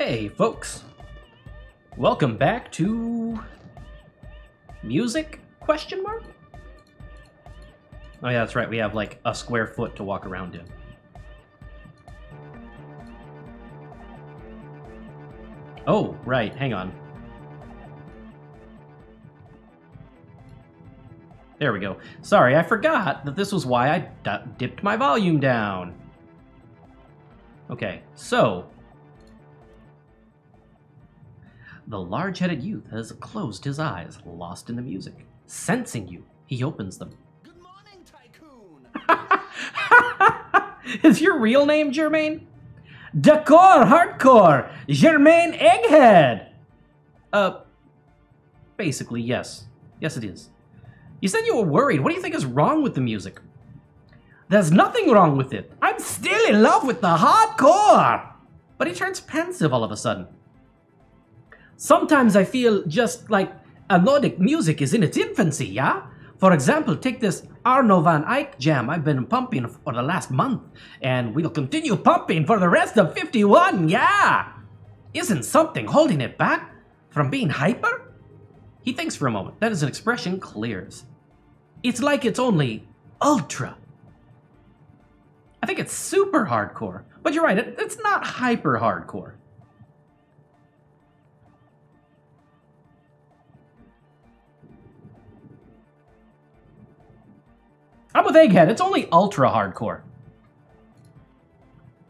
Hey folks, welcome back to music question mark? Oh yeah, that's right, we have like a square foot to walk around in. Oh, right, hang on. There we go. Sorry, I forgot that this was why I dipped my volume down. Okay, so the large-headed youth has closed his eyes, lost in the music. Sensing you, he opens them. Good morning, Tycoon! Is your real name Jermaine? Decor Hardcore! Jermaine Egghead! Basically, yes. Yes, it is. You said you were worried. What do you think is wrong with the music? There's nothing wrong with it. I'm still in love with the hardcore! But he turns pensive all of a sudden. Sometimes I feel just like Nordic music is in its infancy, yeah? For example, take this Arno van Eyck jam I've been pumping for the last month, and we'll continue pumping for the rest of 51, yeah? Isn't something holding it back from being hyper? He thinks for a moment, then his expression clears. It's like it's only ultra. I think it's super hardcore, but you're right, it's not hyper hardcore. I'm with Egghead, it's only ultra hardcore.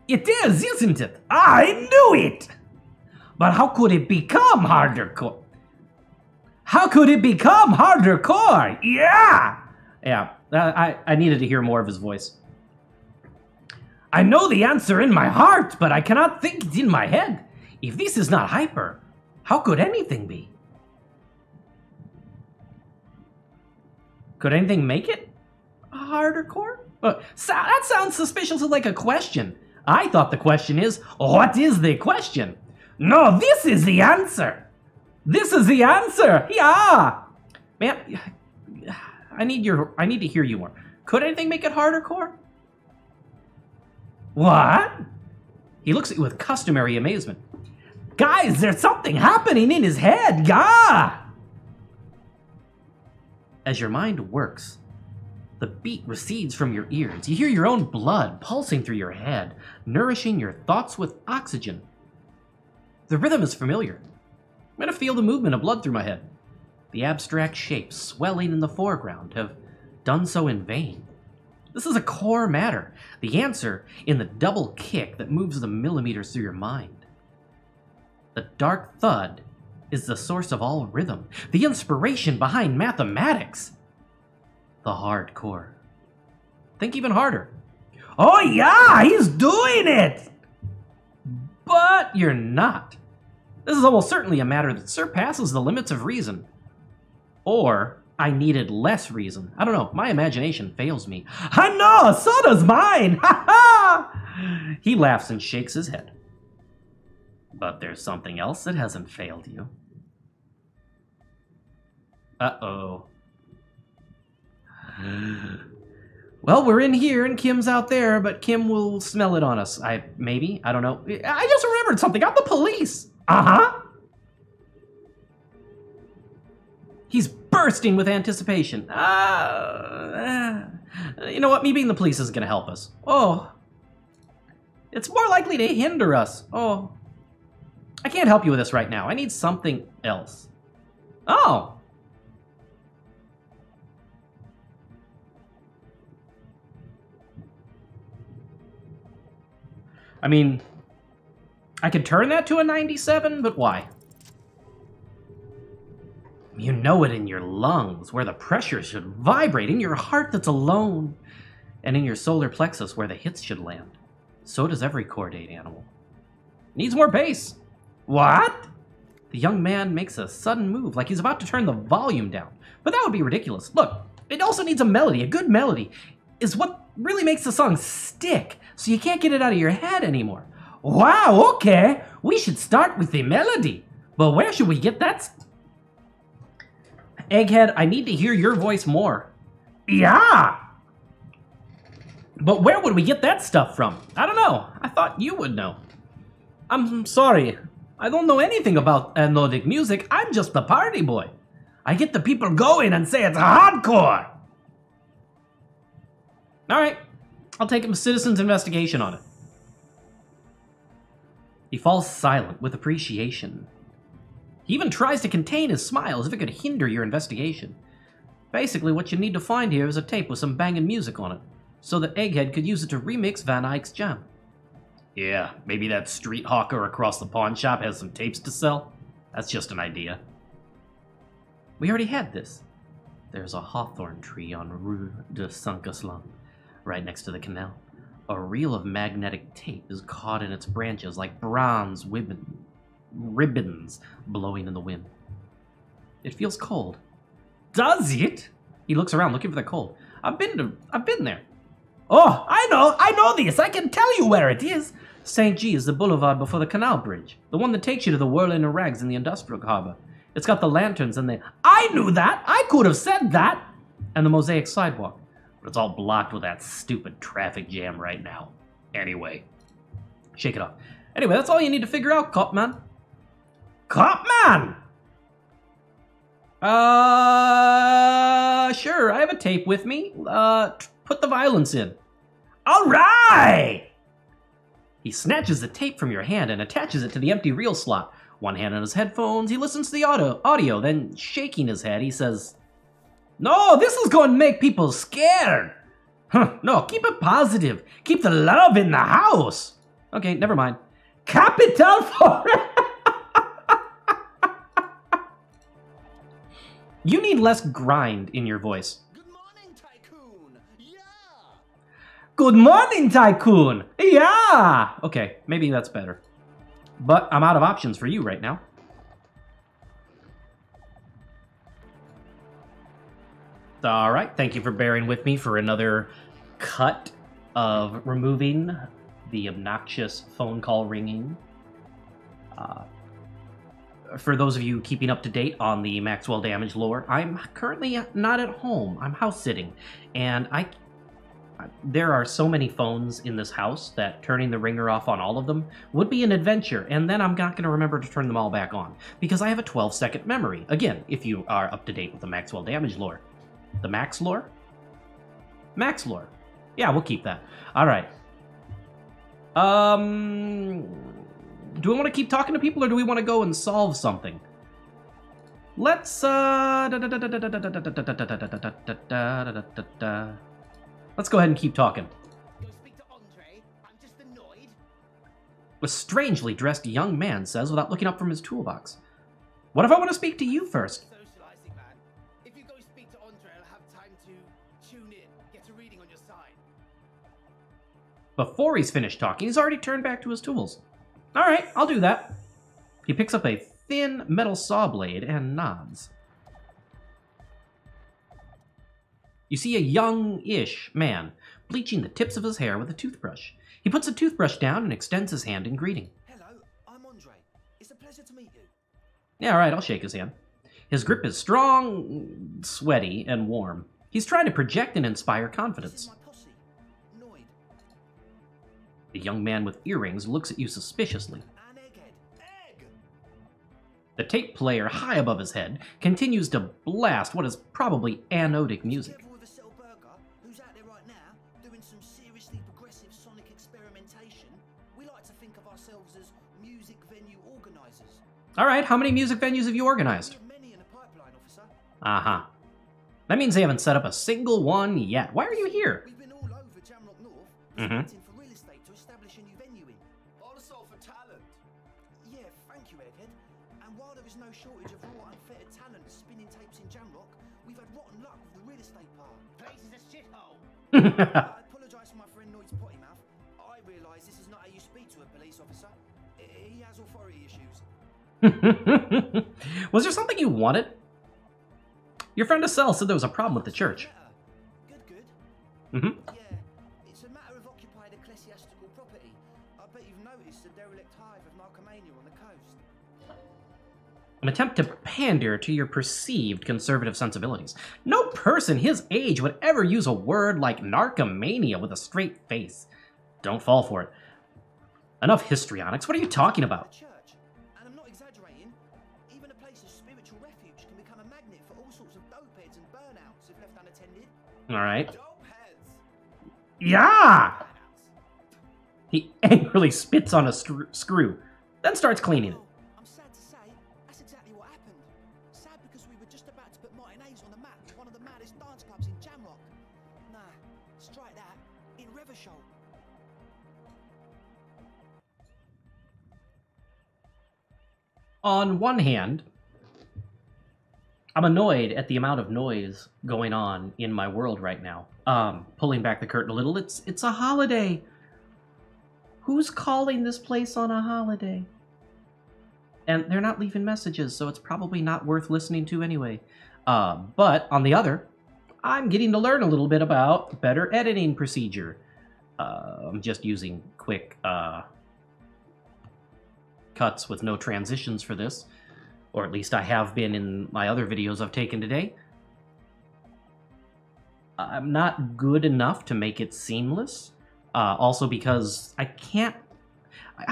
It is, isn't it? I knew it! But how could it become hardcore? How could it become hardcore? Yeah! Yeah, I needed to hear more of his voice. I know the answer in my heart, but I cannot think it in my head. If this is not hyper, how could anything be? Could anything make it hardcore? That sounds suspiciously like a question. I thought the question is, what is the question? No, this is the answer. This is the answer. Yeah. Man, I need to hear you more. Could anything make it hardcore? What? He looks at you with customary amazement. Guys, there's something happening in his head. Yeah. As your mind works, the beat recedes from your ears. You hear your own blood pulsing through your head, nourishing your thoughts with oxygen. The rhythm is familiar. I'm going to feel the movement of blood through my head. The abstract shapes swelling in the foreground have done so in vain. This is a core matter, the answer in the double kick that moves the millimeters through your mind. The dark thud is the source of all rhythm, the inspiration behind mathematics. The hardcore. Think even harder. Oh yeah, he's doing it! But you're not. This is almost certainly a matter that surpasses the limits of reason. Or I needed less reason. I don't know, my imagination fails me. I know, so does mine! Ha ha! He laughs and shakes his head. But there's something else that hasn't failed you. Uh-oh. Well, we're in here and Kim's out there, but Kim will smell it on us. Maybe? I don't know. I just remembered something. I'm the police! Uh-huh. He's bursting with anticipation. You know what? Me being the police isn't going to help us. Oh. It's more likely to hinder us. Oh. I can't help you with this right now. I need something else. Oh. I mean, I could turn that to a 97, but why? You know it in your lungs, where the pressure should vibrate, in your heart that's alone, and in your solar plexus, where the hits should land. So does every chordate animal. Needs more bass. What? The young man makes a sudden move, like he's about to turn the volume down. But that would be ridiculous. Look, it also needs a melody. A good melody is what really makes the song stick, so you can't get it out of your head anymore. Wow, okay. We should start with the melody. But where should we get that? Egghead, I need to hear your voice more. Yeah. But where would we get that stuff from? I don't know. I thought you would know. I'm sorry. I don't know anything about Nordic music. I'm just the party boy. I get the people going and say it's hardcore. All right, I'll take a citizen's investigation on it. He falls silent with appreciation. He even tries to contain his smile as if it could hinder your investigation. Basically, what you need to find here is a tape with some banging music on it, so that Egghead could use it to remix Van Eyck's jam. Yeah, maybe that street hawker across the pawn shop has some tapes to sell? That's just an idea. We already had this. There's a hawthorn tree on Rue de Saint-Ghislain, right next to the canal. A reel of magnetic tape is caught in its branches like bronze ribbons blowing in the wind. It feels cold. Does it? He looks around looking for the cold. I've been there. Oh, I know this. I can tell you where it is. St. G is the boulevard before the canal bridge. The one that takes you to the whirling of rags in the industrial harbor. It's got the lanterns and I knew that! I could have said that! And the mosaic sidewalk. But it's all blocked with that stupid traffic jam right now. Anyway. Shake it off. Anyway, that's all you need to figure out, Copman. Copman! Sure, I have a tape with me. Put the violence in. Alright! He snatches the tape from your hand and attaches it to the empty reel slot. One hand on his headphones, he listens to the audio, then shaking his head, he says, "No, this is going to make people scared." Huh, no, keep it positive. Keep the love in the house. Okay, never mind. Capital for... You need less grind in your voice. Good morning, Tycoon. Yeah. Good morning, Tycoon. Yeah. Okay, maybe that's better. But I'm out of options for you right now. All right, thank you for bearing with me for another cut of removing the obnoxious phone call ringing. For those of you keeping up to date on the Maxwell Damage lore, I'm currently not at home. I'm house sitting, and there are so many phones in this house that turning the ringer off on all of them would be an adventure, and then I'm not going to remember to turn them all back on, because I have a 12-second memory. Again, if you are up to date with the Maxwell Damage lore. The Max lore? Max lore. Yeah, we'll keep that. All right. Do we want to keep talking to people, or do we want to go and solve something? Let's, let's go ahead and keep talking. Go speak to Andre. I'm just annoyed. A strangely dressed young man says without looking up from his toolbox. What if I want to speak to you first? Socializing, man. If you go speak to Andre, I'll have time to tune in, get a reading on your side. Before he's finished talking, he's already turned back to his tools. All right, I'll do that. He picks up a thin metal saw blade and nods. You see a young-ish man bleaching the tips of his hair with a toothbrush. He puts the toothbrush down and extends his hand in greeting. Hello, I'm Andre. It's a pleasure to meet you. Yeah, all right, I'll shake his hand. His grip is strong, sweaty, and warm. He's trying to project and inspire This confidence. is my posse. Noid. The young man with earrings looks at you suspiciously. And Egghead. Egg! The tape player high above his head continues to blast what is probably anodic music. Together with a Cell Burger, who's out there right now, doing some seriously progressive sonic experimentation. We like to think of ourselves as music venue organizers. All right, how many music venues have you organized? We have many in the pipeline, officer. Uh-huh. That means they haven't set up a single one yet. Why are you here? We've been all over Jamrock North, Mhm. prospecting for real estate to establish a new venue in. Also for talent. Yeah, thank you, Egghead. And while there is no shortage of raw, unfettered talent spinning tapes in Jamrock, we've had rotten luck with the real estate part. Place is a shithole. I apologise for my friend Noid's potty mouth. I realise this is not how you speak to a police officer. He has authority issues. Was there something you wanted? Your friend Estelle said there was a problem with the church. Good, good. Mm-hmm. Yeah, it's a matter of occupied ecclesiastical property. I bet you've noticed the derelict hive of Narcomania on the coast. An attempt to pander to your perceived conservative sensibilities. No person his age would ever use a word like narcomania with a straight face. Don't fall for it. Enough histrionics. What are you talking about? Church. And I'm Alright. Dope heads. Yeah! He angrily spits on a screw, then starts cleaning it. Well, I'm sad to say, that's exactly what happened. Sad because we were just about to put Martinez on the map as one of the maddest dance clubs in Jamrock. Nah, strike that. In Revershoal. On one hand, I'm annoyed at the amount of noise going on in my world right now. Pulling back the curtain a little, it's a holiday. Who's calling this place on a holiday? And they're not leaving messages, so it's probably not worth listening to anyway. But on the other, I'm getting to learn a little bit about better editing procedure. I'm just using quick cuts with no transitions for this. Or at least I have been in my other videos I've taken today. I'm not good enough to make it seamless. Also because I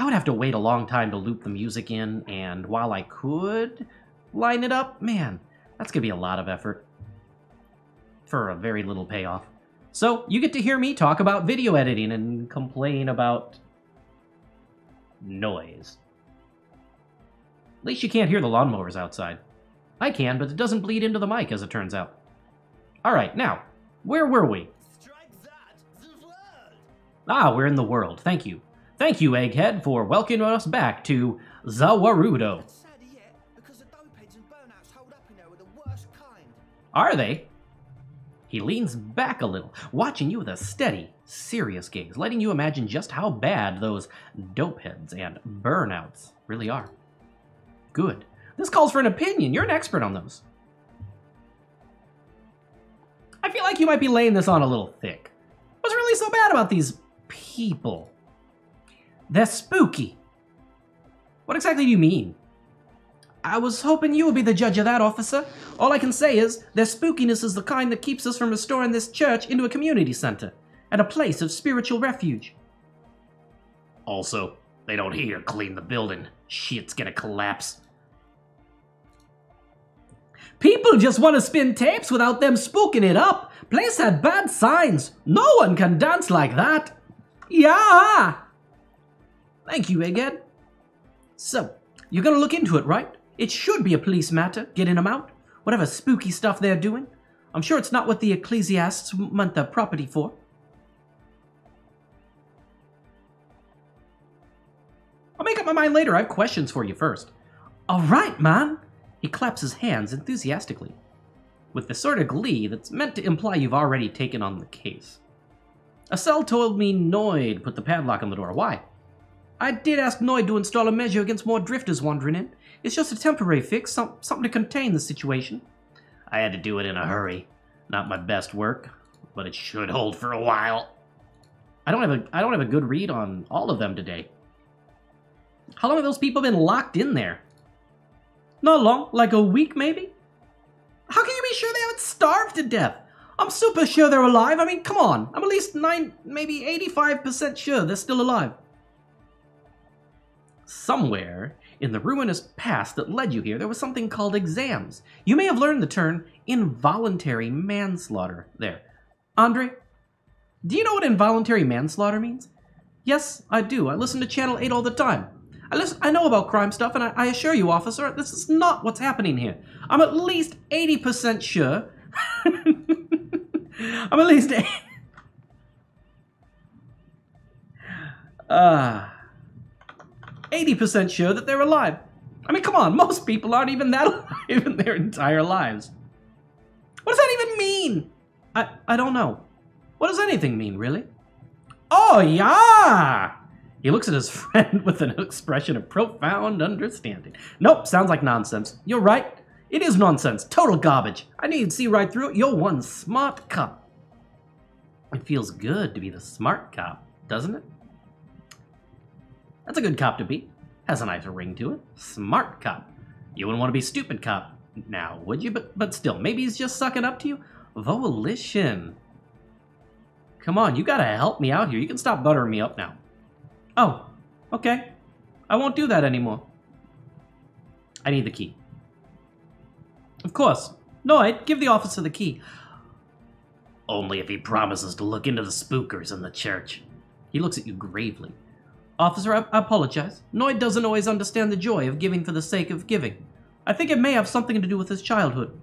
would have to wait a long time to loop the music in, and while I could line it up, man, that's gonna be a lot of effort for a very little payoff. So you get to hear me talk about video editing and complain about noise. At least you can't hear the lawnmowers outside. I can, but it doesn't bleed into the mic, as it turns out. Alright, now, where were we? Strike that. The world. Ah, we're in the world. Thank you. Thank you, Egghead, for welcoming us back to Zawarudo. That's sadder yet, because the dopeheads and burnouts hold up in there are the worst kind. Are they? He leans back a little, watching you with a steady, serious gaze, letting you imagine just how bad those dopeheads and burnouts really are. Good. This calls for an opinion. You're an expert on those. I feel like you might be laying this on a little thick. What's really so bad about these people? They're spooky. What exactly do you mean? I was hoping you would be the judge of that, officer. All I can say is, their spookiness is the kind that keeps us from restoring this church into a community center and a place of spiritual refuge. Also, they don't here clean the building. Shit's gonna collapse. People just want to spin tapes without them spooking it up. Place had bad signs. No one can dance like that. Yeah. Thank you, Egghead. So, you're gonna look into it, right? It should be a police matter, getting them out. Whatever spooky stuff they're doing. I'm sure it's not what the ecclesiasts meant their property for. I'll make up my mind later. I have questions for you first. All right, man. He claps his hands enthusiastically, with the sort of glee that's meant to imply you've already taken on the case. Acel told me Noid put the padlock on the door. Why? I did ask Noid to install a measure against more drifters wandering in. It's just a temporary fix, something to contain the situation. I had to do it in a hurry. Not my best work, but it should hold for a while. I don't have a good read on all of them today. How long have those people been locked in there? Not long, like a week maybe? How can you be sure they haven't starved to death? I'm super sure they're alive. I mean, come on. I'm at least 9, maybe 85% sure they're still alive. Somewhere in the ruinous past that led you here, there was something called exams. You may have learned the term involuntary manslaughter there. Andre, do you know what involuntary manslaughter means? Yes, I do. I listen to Channel 8 all the time. I know about crime stuff, and I assure you, officer, this is not what's happening here. I'm at least 80% sure. I'm at least 80% sure that they're alive. I mean, come on, most people aren't even that alive in their entire lives. What does that even mean? I don't know. What does anything mean, really? Oh, yeah! He looks at his friend with an expression of profound understanding. Nope, sounds like nonsense. You're right. It is nonsense. Total garbage. I need to see right through it. You're one smart cop. It feels good to be the smart cop, doesn't it? That's a good cop to be. Has a nice ring to it. Smart cop. You wouldn't want to be stupid cop now, would you? But still, maybe he's just sucking up to you? Volition. Come on, you gotta help me out here. You can stop buttering me up now. Oh, okay. I won't do that anymore. I need the key. Of course. No, I'd give the officer the key. Only if he promises to look into the spookers in the church. He looks at you gravely. Officer, I apologize. Noid doesn't always understand the joy of giving for the sake of giving. I think it may have something to do with his childhood.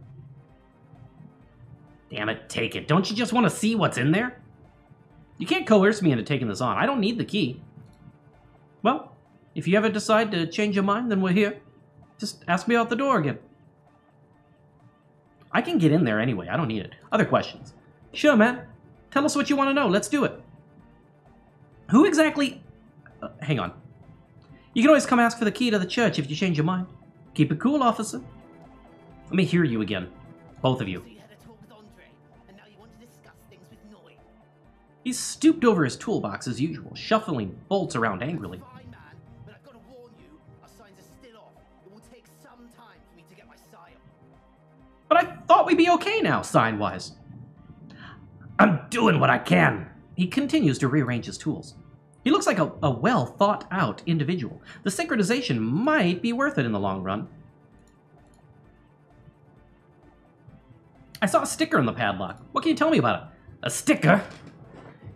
Damn it, take it. Don't you just want to see what's in there? You can't coerce me into taking this on. I don't need the key. Well, if you ever decide to change your mind, then we're here. Just ask me out the door again. I can get in there anyway. I don't need it. Other questions? Sure, man. Tell us what you want to know. Let's do it. Who exactly... hang on. You can always come ask for the key to the church if you change your mind. Keep it cool, officer. Let me hear you again. Both of you. So you had a talk with Andre, and now you want to discuss things with Noid. He's stooped over his toolbox as usual, shuffling bolts around angrily. Fine, man, but I've got to warn you, our signs are still off. It will take some time for me to get my sign. But I thought we'd be okay now, sign-wise. I'm doing what I can. He continues to rearrange his tools. He looks like a well-thought-out individual. The synchronization might be worth it in the long run. I saw a sticker on the padlock. What can you tell me about it? A sticker?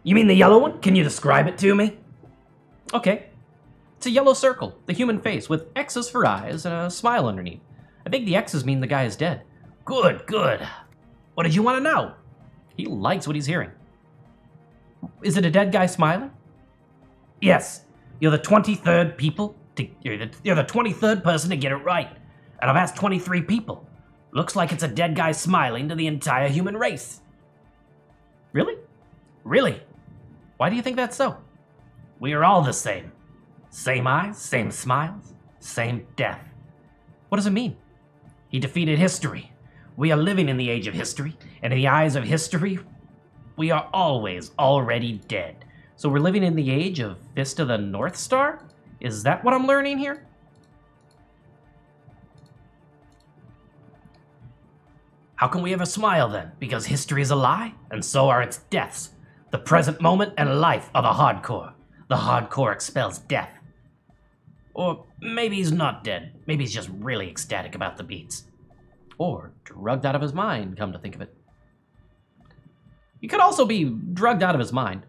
You mean the yellow one? Can you describe it to me? Okay. It's a yellow circle, the human face, with X's for eyes and a smile underneath. I think the X's mean the guy is dead. Good, good. What did you want to know? He likes what he's hearing. Is it a dead guy smiling? Yes. You're the 23rd people. You're the 23rd person to get it right. And I've asked 23 people. Looks like it's a dead guy smiling to the entire human race. Really? Really? Why do you think that's so? We are all the same. Same eyes, same smiles, same death. What does it mean? He defeated history. We are living in the age of history, and in the eyes of history, we are always already dead. So we're living in the age of Fist of the North Star? Is that what I'm learning here? How can we ever smile then? Because history is a lie, and so are its deaths. The present moment and life are the hardcore. The hardcore expels death. Or maybe he's not dead. Maybe he's just really ecstatic about the beats. Or drugged out of his mind, come to think of it. He could also be drugged out of his mind.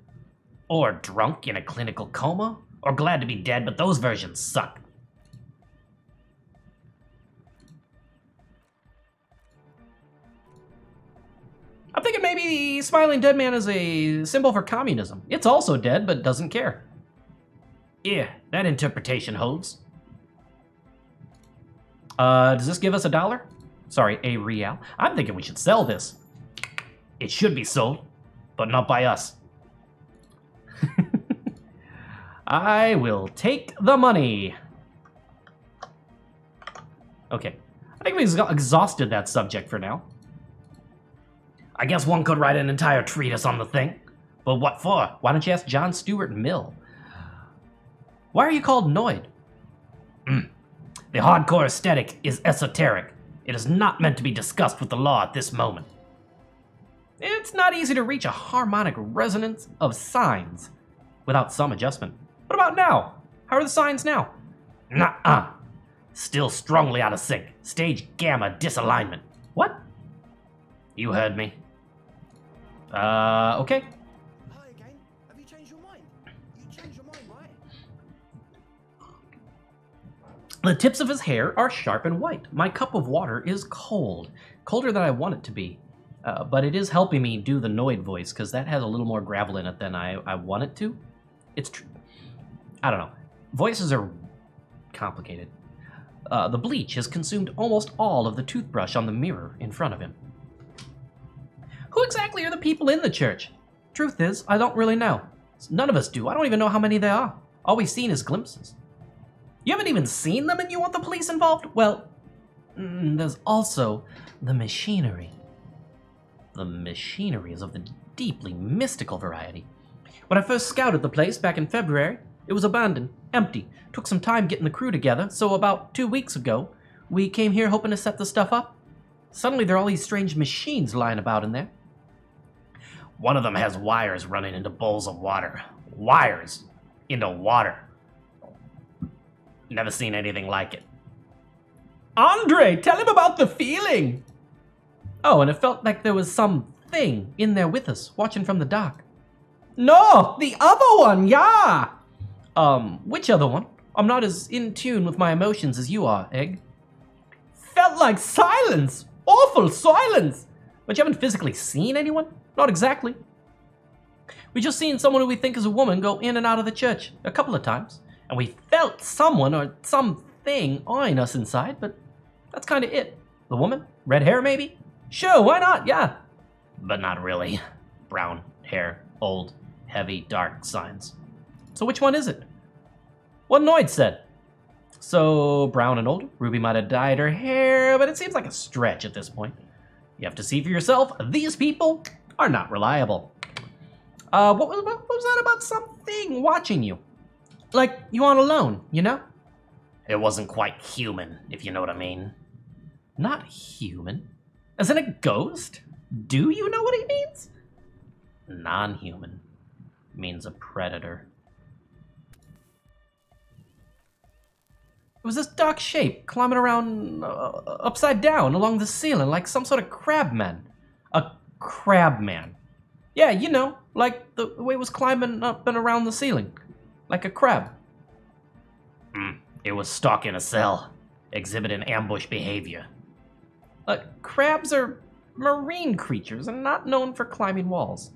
Or drunk in a clinical coma. Or glad to be dead, but those versions suck. I'm thinking maybe the smiling dead man is a symbol for communism. It's also dead, but doesn't care. Yeah, that interpretation holds. Does this give us $1? Sorry, a real. I'm thinking we should sell this. It should be sold, but not by us. I will take the money. Okay, I think we've exhausted that subject for now. I guess one could write an entire treatise on the thing. But what for? Why don't you ask John Stuart Mill? Why are you called Noid? The hardcore aesthetic is esoteric. It is not meant to be discussed with the law at this moment. It's not easy to reach a harmonic resonance of signs without some adjustment. What about now? How are the signs now? Nuh-uh. Still strongly out of sync. Stage gamma disalignment. What? You heard me. Okay. Hi again. Have you changed your mind? You changed your mind, right? The tips of his hair are sharp and white. My cup of water is cold. Colder than I want it to be. But it is helping me do the Noid voice, because that has a little more gravel in it than I want it to. It's true. I don't know. Voices are complicated. The bleach has consumed almost all of the toothbrush on the mirror in front of him. Who exactly are the people in the church? Truth is, I don't really know. None of us do. I don't even know how many there are. All we've seen is glimpses. You haven't even seen them and you want the police involved? Well, there's also the machinery. The machinery is of the deeply mystical variety. When I first scouted the place back in February, it was abandoned, empty. Took some time getting the crew together, so about 2 weeks ago, we came here hoping to set the stuff up. Suddenly there are all these strange machines lying about in there. One of them has wires running into bowls of water. Wires into water. Never seen anything like it. Andre, tell him about the feeling! Oh, and it felt like there was some thing in there with us, watching from the dock. No, the other one, yeah! Which other one? I'm not as in tune with my emotions as you are, Egg. Felt like silence! Awful silence! But you haven't physically seen anyone? Not exactly. We just seen someone who we think is a woman go in and out of the church a couple of times. And we felt someone or something eyeing us inside, but that's kind of it. The woman? Red hair, maybe? Sure, why not? Yeah. But not really. Brown hair, old, heavy, dark signs. So which one is it? What Noid said. So, brown and older. Ruby might have dyed her hair, but it seems like a stretch at this point. You have to see for yourself. These people are not reliable. What was that about something watching you? Like you on alone, you know? It wasn't quite human, if you know what I mean. Not human? As in a ghost? Do you know what he means? Non-human means a predator. It was this dark shape climbing around upside down along the ceiling like some sort of crabman. A crabman. Yeah, you know, like the way it was climbing up and around the ceiling. Like a crab. It was stalking a cell, exhibiting ambush behavior. Crabs are marine creatures and not known for climbing walls.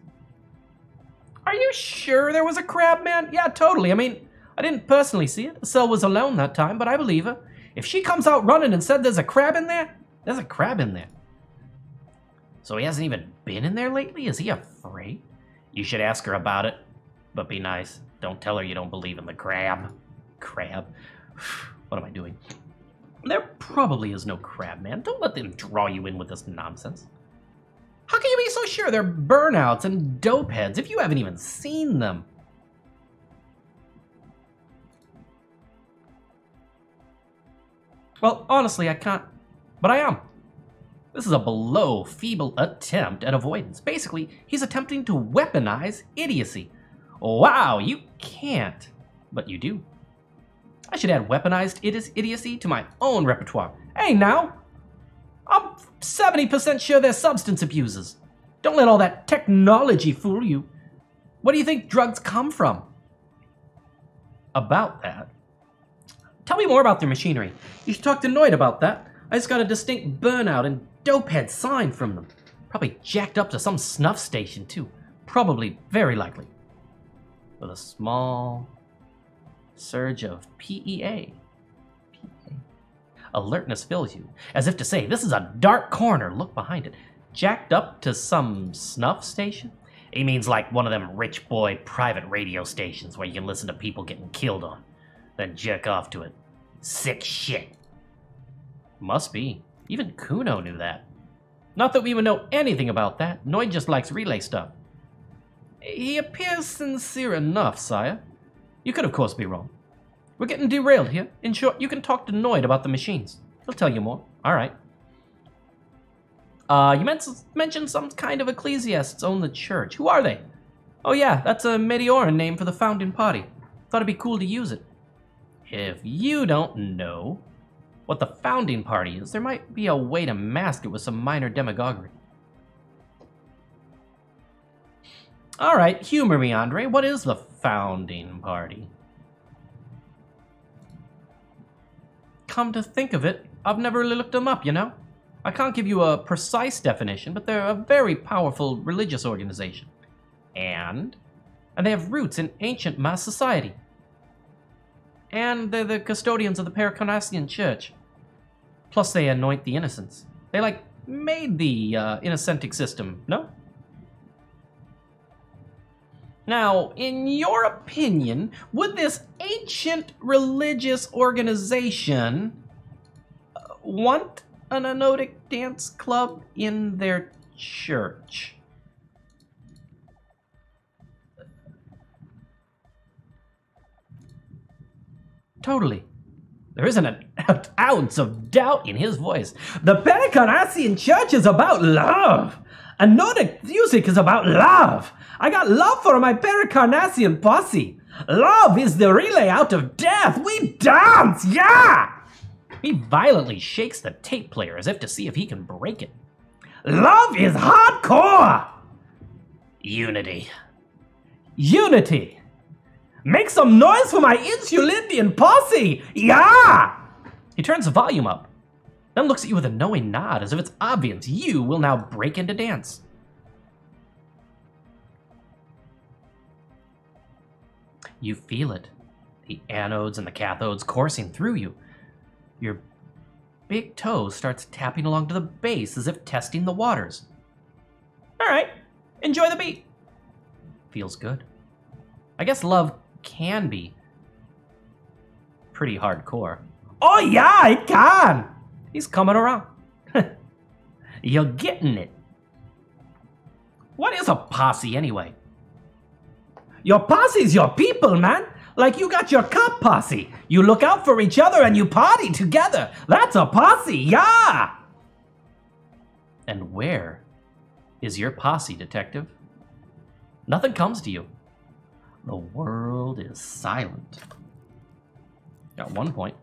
Are you sure there was a crab man? Yeah, totally. I mean, I didn't personally see it. The cell was alone that time, but I believe her. If she comes out running and said there's a crab in there, there's a crab in there. So he hasn't even been in there lately? Is he afraid? You should ask her about it, but be nice. Don't tell her you don't believe in the crab. Crab? What am I doing? There probably is no crab, man. Don't let them draw you in with this nonsense. How can you be so sure they're burnouts and dope heads if you haven't even seen them? Well, honestly, I can't, but I am. This is a below feeble attempt at avoidance. Basically, he's attempting to weaponize idiocy. Wow, you can't, but you do. I should add weaponized idiocy to my own repertoire. Hey now, I'm 70% sure they're substance abusers. Don't let all that technology fool you. Where do you think drugs come from? About that. Tell me more about their machinery. You should talk to Noid about that. I just got a distinct burnout and dopehead sign from them. Probably jacked up to some snuff station too. Probably, very likely. With a small surge of PEA. Alertness fills you, as if to say, this is a dark corner, look behind it. Jacked up to some snuff station? He means like one of them rich boy private radio stations where you can listen to people getting killed on, then jerk off to it. Sick shit. Must be. Even Kuno knew that. Not that we would know anything about that. Noid just likes relay stuff. He appears sincere enough, sire. You could, of course, be wrong. We're getting derailed here. In short, you can talk to Noid about the machines. He'll tell you more. All right. You mentioned some kind of ecclesiasts own the church. Who are they? Oh yeah, that's a Medioran name for the founding party. Thought it'd be cool to use it. If you don't know what the founding party is, there might be a way to mask it with some minor demagoguery. All right, humor me, Andre. What is the founding party? Come to think of it, I've never really looked them up, you know? I can't give you a precise definition, but they're a very powerful religious organization. And they have roots in ancient mass society. And they're the custodians of the Paracarnassian Church. Plus they anoint the innocents. They, like, made the innocentic system, no? Now, in your opinion, would this ancient religious organization want an anotic dance club in their church? Totally. There isn't an ounce of doubt in his voice. The Paracarnassian Church is about love. Anotic music is about love. I got love for my Paracarnassian posse. Love is the relay out of death. We dance, yeah! He violently shakes the tape player as if to see if he can break it. Love is hardcore! Unity. Unity! Make some noise for my Insulindian posse! Yeah! He turns the volume up, then looks at you with a knowing nod as if it's obvious you will now break into dance. You feel it. The anodes and the cathodes coursing through you. Your big toe starts tapping along to the base as if testing the waters. All right, enjoy the beat. Feels good. I guess love can be pretty hardcore. Oh yeah, it can! He's coming around. You're getting it. What is a posse anyway? Your posse's your people, man. Like you got your cop posse. You look out for each other and you party together. That's a posse, yeah! And where is your posse, detective? Nothing comes to you. The world is silent. At one point.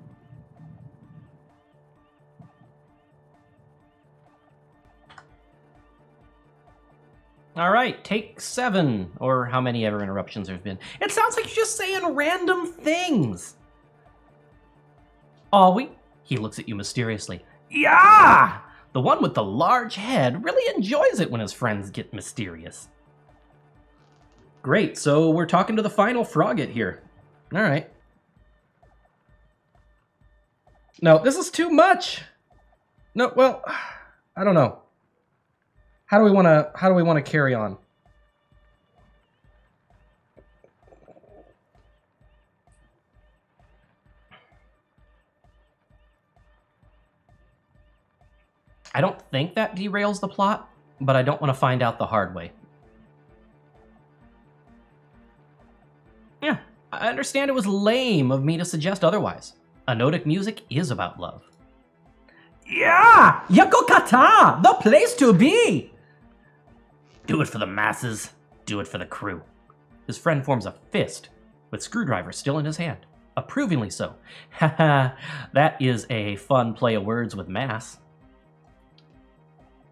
All right, take 7, or how many ever interruptions there's been. It sounds like you're just saying random things. Are we? He looks at you mysteriously. Yeah! The one with the large head really enjoys it when his friends get mysterious. Great, so we're talking to the final Frogget here. All right. No, this is too much. No, well, I don't know. How do we want to carry on? I don't think that derails the plot, but I don't want to find out the hard way. Yeah, I understand it was lame of me to suggest otherwise. Anodic music is about love. Yeah! Yokokata! The place to be! Do it for the masses, do it for the crew. His friend forms a fist, with Screwdriver still in his hand. Approvingly so. Haha, that is a fun play of words with mass.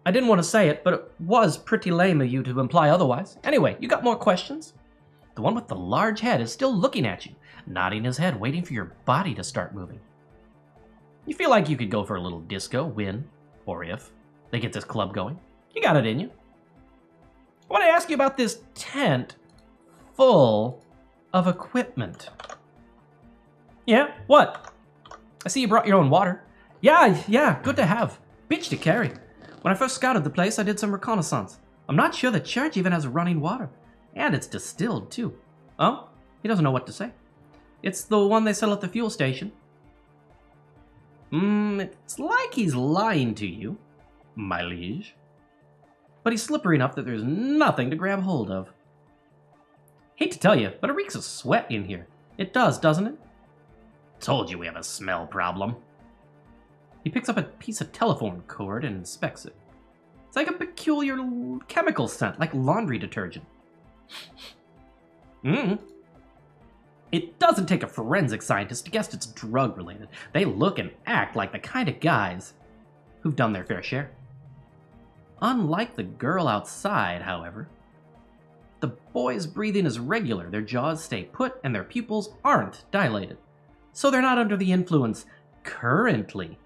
I didn't want to say it, but it was pretty lame of you to imply otherwise. Anyway, you got more questions? The one with the large head is still looking at you, nodding his head, waiting for your body to start moving. You feel like you could go for a little disco, when, or if, they get this club going. You got it in you. I want to ask you about this tent full of equipment. Yeah, what? I see you brought your own water. Yeah, good to have. Bitch to carry. When I first scouted the place, I did some reconnaissance. I'm not sure the church even has running water. And it's distilled, too. Oh? He doesn't know what to say. It's the one they sell at the fuel station. It's like he's lying to you, my liege. But he's slippery enough that there's nothing to grab hold of. Hate to tell you, but it reeks of sweat in here. It does, doesn't it? Told you we have a smell problem. He picks up a piece of telephone cord and inspects it. It's like a peculiar chemical scent, like laundry detergent. It doesn't take a forensic scientist to guess it's drug-related. They look and act like the kind of guys who've done their fair share. Unlike the girl outside, however, the boy's breathing is regular, their jaws stay put, and their pupils aren't dilated. So they're not under the influence currently.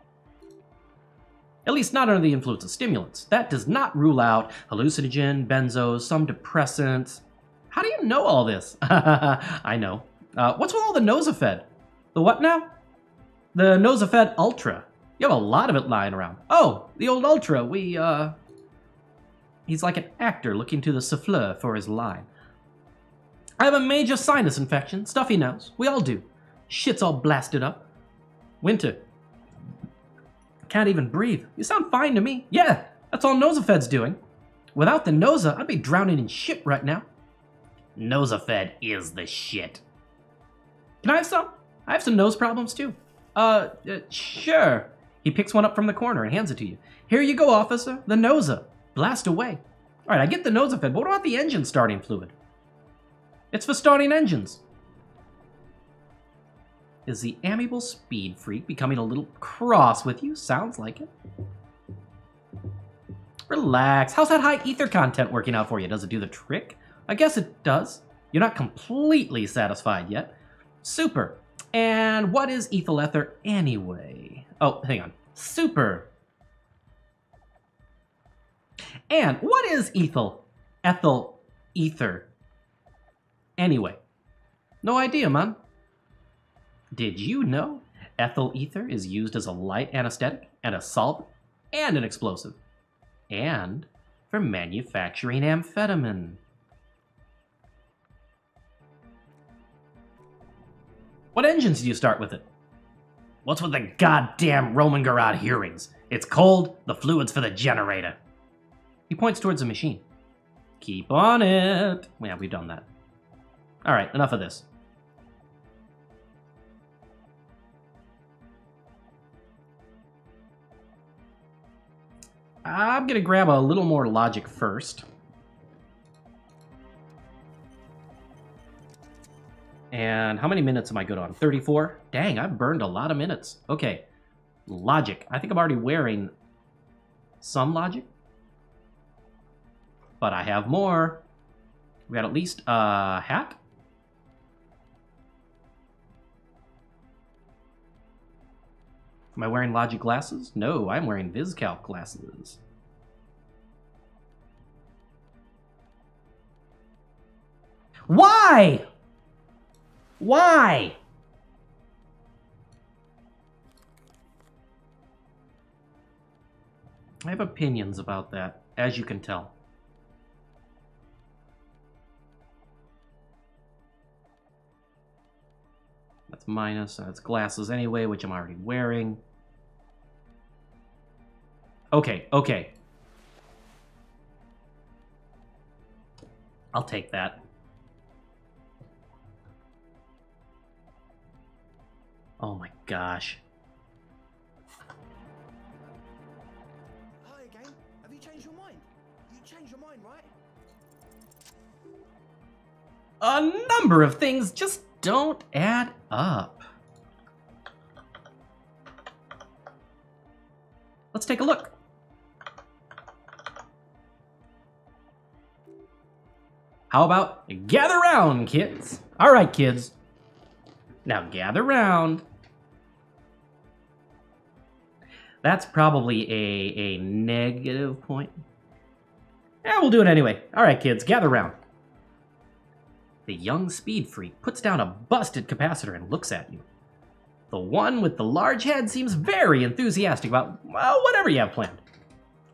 At least not under the influence of stimulants. That does not rule out hallucinogen, benzos, some depressants. How do you know all this? I know. What's with all the Nosafed? The what now? The Nosafed Ultra. You have a lot of it lying around. Oh, the old Ultra. He's like an actor looking to the souffleur for his line. I have a major sinus infection. Stuff he knows. We all do. Shit's all blasted up. Winter. Can't even breathe. You sound fine to me. Yeah, that's all Nosafed's doing. Without the Nosa, I'd be drowning in shit right now. Nosafed is the shit. Can I have some? I have some nose problems too. Sure. He picks one up from the corner and hands it to you. Here you go, officer. The Nosa. Blast away. Alright, I get the Nosafed, but what about the engine starting fluid? It's for starting engines. Is the amiable speed freak becoming a little cross with you? Sounds like it. Relax. How's that high ether content working out for you? Does it do the trick? I guess it does. You're not completely satisfied yet. Super. And what is ethyl ether anyway? Oh, hang on. Super. And what is ethyl ether anyway? No idea, man. Did you know ethyl ether is used as a light anesthetic and a solvent and an explosive and for manufacturing amphetamine? What engines do you start with it? What's with the goddamn Roman Garage hearings? It's cold, the fluid's for the generator. He points towards the machine. Keep on it. Yeah, we've done that. Alright, enough of this. I'm gonna grab a little more logic first. And how many minutes am I good on? 34? Dang, I've burned a lot of minutes. Okay, logic. I think I'm already wearing some logic. But I have more. We got at least a hat. Am I wearing logic glasses? No, I'm wearing VisCalc glasses. Why? Why? I have opinions about that, as you can tell. That's minus, that's glasses anyway, which I'm already wearing. Okay, okay. I'll take that. Oh my gosh. Hi again. Have you changed your mind? You changed your mind, right? A number of things just don't add up. Let's take a look. How about gather round, kids? All right, kids. Now gather round. That's probably a negative point. Yeah, we'll do it anyway. All right, kids, gather round. The young speed freak puts down a busted capacitor and looks at you. The one with the large head seems very enthusiastic about, well, whatever you have planned.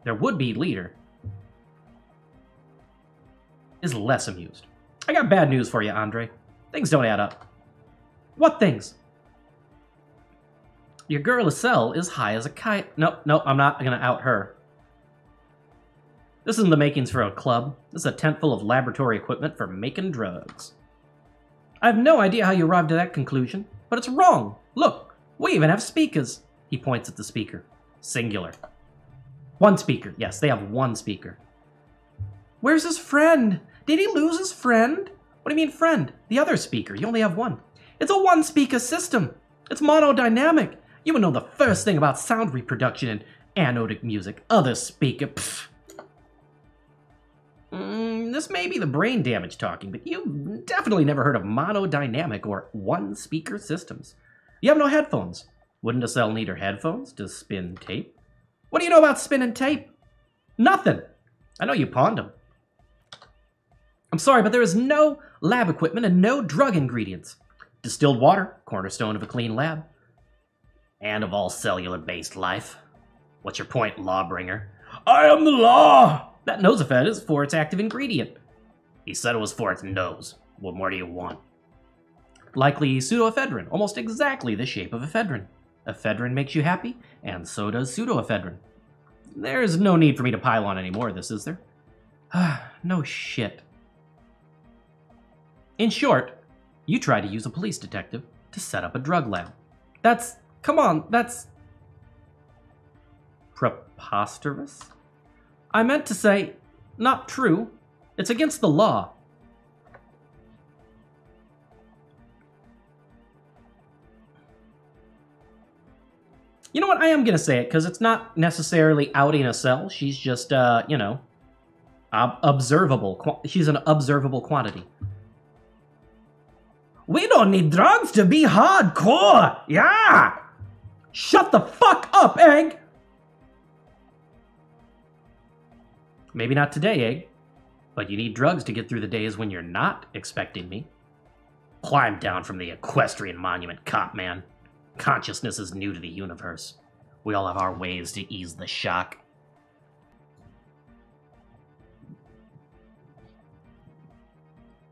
Their would-be leader is less amused. I got bad news for you, Andre. Things don't add up. What things? Your girl Estelle is high as a kite. No, I'm not gonna out her. This isn't the makings for a club. This is a tent full of laboratory equipment for making drugs. I have no idea how you arrived at that conclusion, but it's wrong. Look, we even have speakers. He points at the speaker. Singular. One speaker. Yes, they have one speaker. Where's his friend? Did he lose his friend? What do you mean friend? The other speaker. You only have one. It's a one-speaker system. It's monodynamic. You would know the first thing about sound reproduction and anodic music. Other speaker. Pfft. This may be the brain damage talking, but you've definitely never heard of monodynamic or one-speaker systems. You have no headphones. Wouldn't Estelle need her headphones to spin tape? What do you know about spinning tape? Nothing. I know you pawned them. I'm sorry, but there is no lab equipment and no drug ingredients. Distilled water, cornerstone of a clean lab. And of all cellular-based life. What's your point, lawbringer? I am the law! That Nosefed is for its active ingredient. He said it was for its nose. What more do you want? Likely pseudoephedrine, almost exactly the shape of ephedrine. Ephedrine makes you happy, and so does pseudoephedrine. There's no need for me to pile on any more of this, is there? No shit. In short, you try to use a police detective to set up a drug lab. Come on, that's preposterous? I meant to say, not true. It's against the law. You know what? I am gonna say it because it's not necessarily outing a cell. She's just, you know, observable. She's an observable quantity. We don't need drugs to be hardcore. Yeah. Shut the fuck up, Egg. Maybe not today, Egg. But you need drugs to get through the days when you're not expecting me. Climb down from the equestrian monument, cop man. Consciousness is new to the universe. We all have our ways to ease the shock.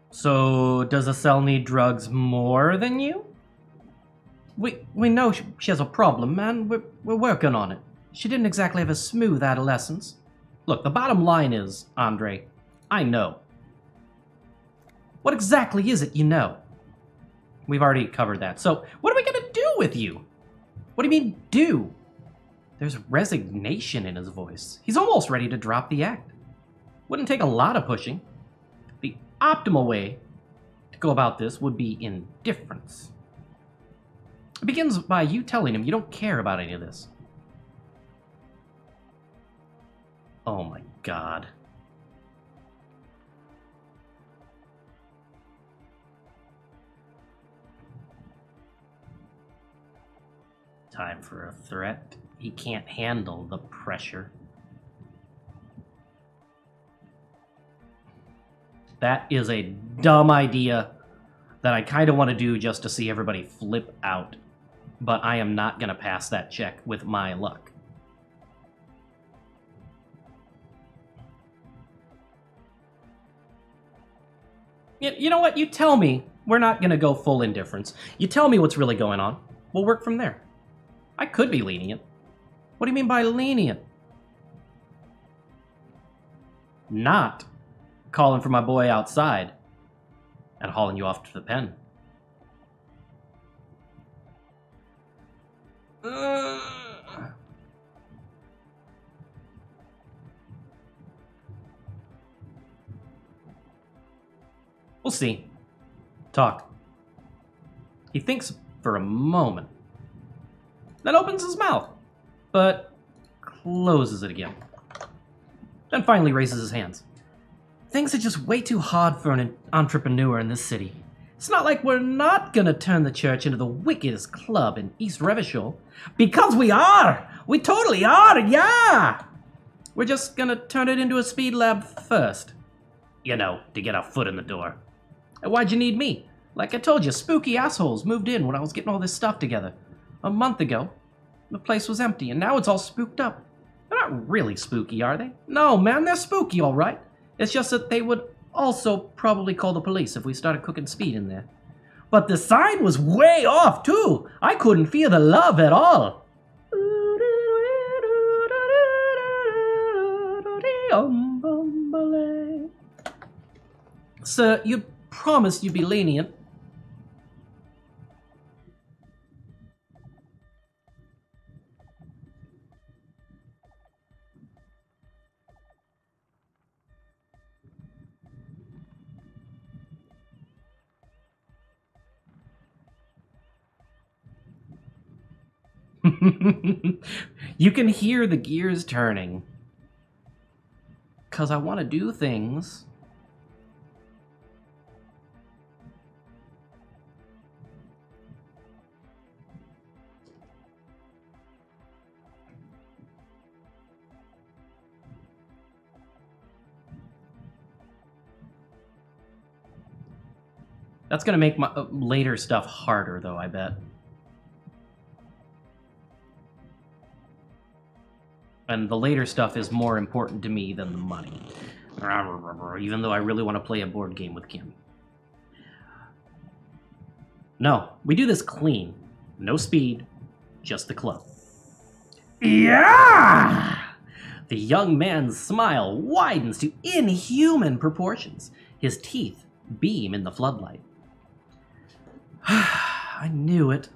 So, does a cell need drugs more than you? We know she has a problem, man. We're working on it. She didn't exactly have a smooth adolescence. Look, the bottom line is, Andre, I know. What exactly is it you know? We've already covered that. So, what are we gonna do with you? What do you mean, do? There's resignation in his voice. He's almost ready to drop the act. Wouldn't take a lot of pushing. The optimal way to go about this would be indifference. It begins by you telling him you don't care about any of this. Oh my god. Time for a threat. He can't handle the pressure. That is a dumb idea that I kind of want to do just to see everybody flip out. But I am not going to pass that check with my luck. You know what? You tell me. We're not going to go full indifference. You tell me what's really going on. We'll work from there. I could be lenient. What do you mean by lenient? Not calling for my boy outside and hauling you off to the pen. We'll see. Talk. He thinks for a moment, then opens his mouth, but closes it again. Then finally raises his hands. Things are just way too hard for an entrepreneur in this city. It's not like we're not gonna turn the church into the wickedest club in East Revachol. Because we are! We totally are, yeah! We're just gonna turn it into a speed lab first. You know, to get our foot in the door. And why'd you need me? Like I told you, spooky assholes moved in when I was getting all this stuff together. A month ago, the place was empty, and now it's all spooked up. They're not really spooky, are they? No, man, they're spooky, all right. It's just that they would also probably call the police if we started cooking speed in there. But the sign was way off, too. I couldn't feel the love at all. Sir, you promised you'd be lenient. You can hear the gears turning. 'Cause I want to do things. That's gonna make my later stuff harder, though, I bet. And the later stuff is more important to me than the money. Even though I really want to play a board game with Kim. No, we do this clean. No speed, just the club. Yeah! The young man's smile widens to inhuman proportions. His teeth beam in the floodlight. I knew it.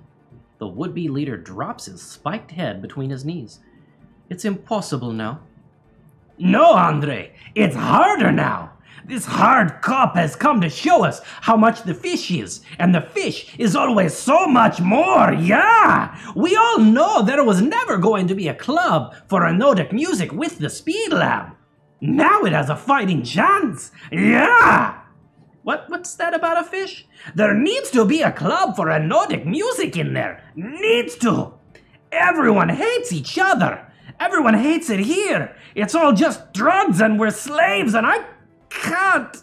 The would-be leader drops his spiked head between his knees. It's impossible now. No, Andre, it's harder now. This hard cop has come to show us how much the fish is, and the fish is always so much more, yeah! We all know there was never going to be a club for Nordic music with the Speed Lab. Now it has a fighting chance, yeah! What's that about a fish? There needs to be a club for Nordic music in there. Needs to. Everyone hates each other. Everyone hates it here. It's all just drugs and we're slaves and I can't.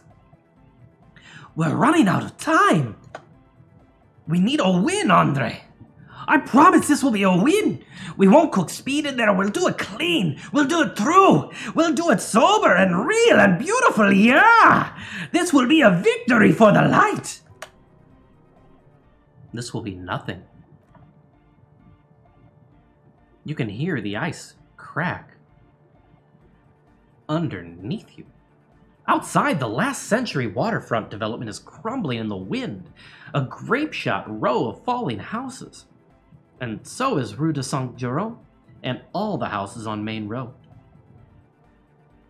We're running out of time. We need a win, Andre. I promise this will be a win. We won't cook speed in there. We'll do it clean. We'll do it through. We'll do it sober and real and beautiful, yeah. This will be a victory for the light. This will be nothing. You can hear the ice crack underneath you. Outside, the last century waterfront development is crumbling in the wind, a grape-shot row of falling houses. And so is Rue de Saint-Jérôme and all the houses on Main Road.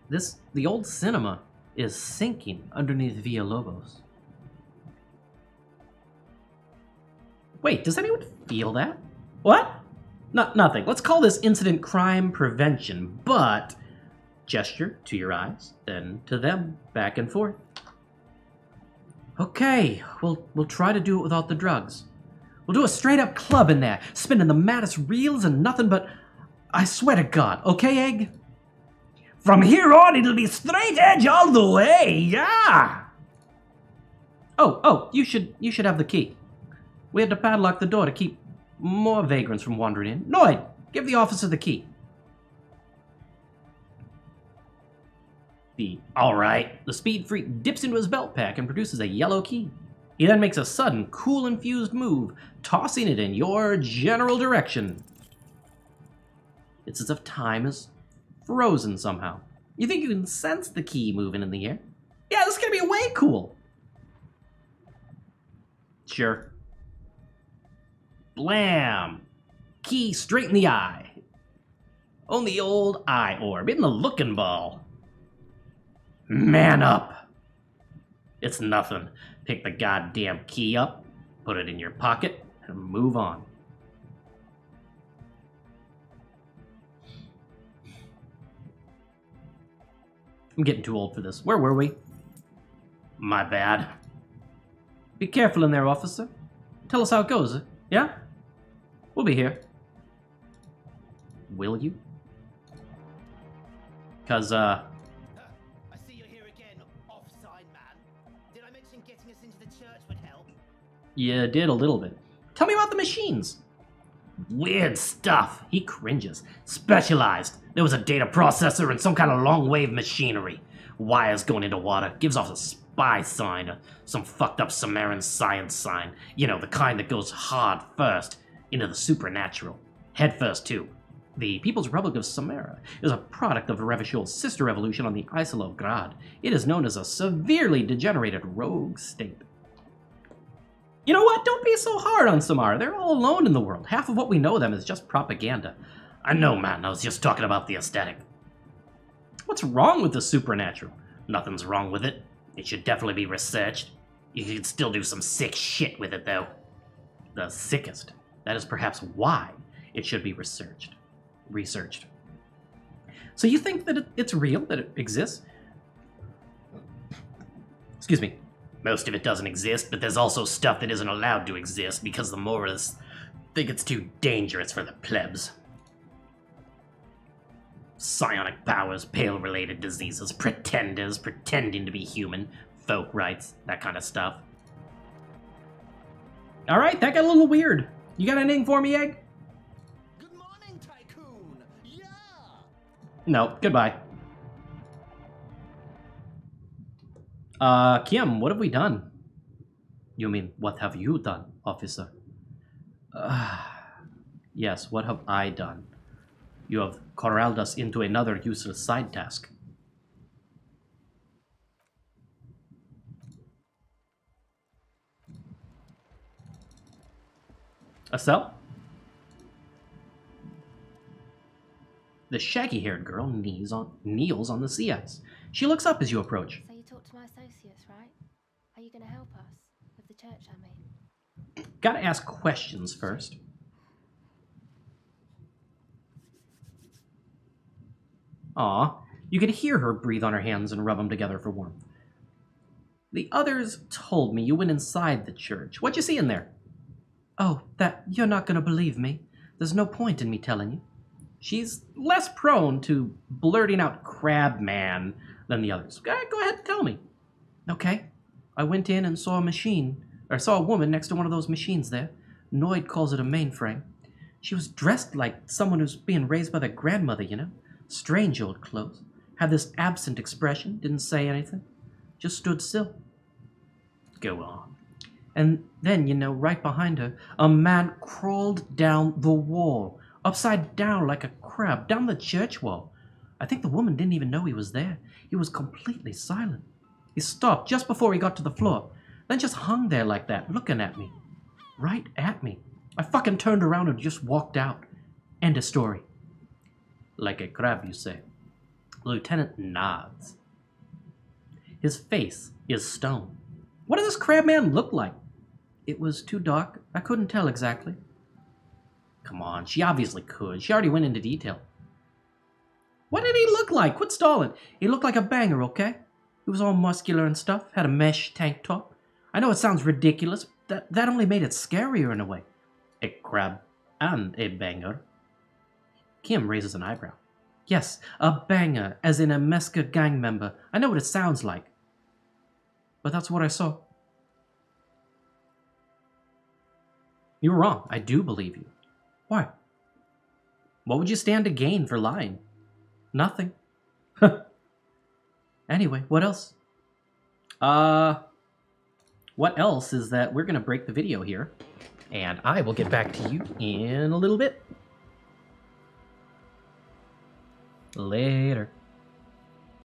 The old cinema is sinking underneath Villalobos. Wait, does anyone feel that? What? Nothing. Let's call this incident crime prevention, but gesture to your eyes, then to them, back and forth. Okay, we'll try to do it without the drugs. We'll do a straight-up club in there, spinning the maddest reels and nothing but... I swear to God, okay, Egg? From here on, it'll be straight edge all the way, yeah! Oh, you should have the key. We had to padlock the door to keep more vagrants from wandering in. Noid, give the officer the key. All right. The speed freak dips into his belt pack and produces a yellow key. He then makes a sudden, cool-infused move, tossing it in your general direction. It's as if time is frozen somehow. You think you can sense the key moving in the air? Yeah, this is gonna be way cool. Sure. Blam! Key straight in the eye. On the old eye orb, in the looking ball. Man up. It's nothing. Pick the goddamn key up, put it in your pocket, and move on. I'm getting too old for this. Where were we? My bad. Be careful in there, officer. Tell us how it goes, yeah? We'll be here. Will you? 'Cause, I see you're here again, offside man. Did I mention getting us into the church would help? You did a little bit. Tell me about the machines. Weird stuff. He cringes. Specialized. There was a data processor and some kind of long-wave machinery. Wires going into water. Gives off a spy sign. Some fucked up Sumerian science sign. You know, the kind that goes hard first into the supernatural. Head first, too. The People's Republic of Sumeria is a product of Revachul's sister revolution on the Isilov Grad. It is known as a severely degenerated rogue state. You know what? Don't be so hard on Samara. They're all alone in the world. Half of what we know of them is just propaganda. I know, man. I was just talking about the aesthetic. What's wrong with the supernatural? Nothing's wrong with it. It should definitely be researched. You can still do some sick shit with it, though. The sickest. That is perhaps why it should be researched. So you think that it's real, that it exists? Excuse me. Most of it doesn't exist, but there's also stuff that isn't allowed to exist because the moralists think it's too dangerous for the plebs. Psionic powers, pale-related diseases, pretenders pretending to be human, folk rights, that kind of stuff. Alright, that got a little weird. You got anything for me, Egg? Good morning, Tycoon! Yeah! No, goodbye. Kim, what have we done? You mean, what have you done, officer? Yes, what have I done? You have corralled us into another useless side task. A cell? The shaggy-haired girl kneels on the sea ice. She looks up as you approach. So you talked That's my associates, right? Are you going to help us? With the church, I mean. Gotta ask questions first. Aw, you could hear her breathe on her hands and rub them together for warmth. The others told me you went inside the church. What'd you see in there? Oh, that you're not gonna believe me. There's no point in me telling you. She's less prone to blurting out crab man than the others. Go ahead and tell me. Okay. I went in and saw a woman next to one of those machines there. Noid calls it a mainframe. She was dressed like someone who's being raised by their grandmother, you know? Strange old clothes. Had this absent expression, didn't say anything. Just stood still. Go on. And then, you know, right behind her, a man crawled down the wall, upside down like a crab, down the church wall. I think the woman didn't even know he was there. He was completely silent. He stopped just before he got to the floor, then just hung there like that, looking at me. Right at me. I fucking turned around and just walked out. End of story. Like a crab, you say? The lieutenant nods. His face is stone. What did this crab man look like? It was too dark. I couldn't tell exactly. Come on, she obviously could. She already went into detail. What did he look like? Quit stalling. He looked like a banger, okay? He was all muscular and stuff, had a mesh tank top. I know it sounds ridiculous, but that only made it scarier in a way. A crab and a banger. Kim raises an eyebrow. Yes, a banger, as in a Meska gang member. I know what it sounds like. But that's what I saw. You were wrong. I do believe you. Why? What would you stand to gain for lying? Nothing. Anyway, what else? What else is that we're going to break the video here. And I will get back to you in a little bit. Later.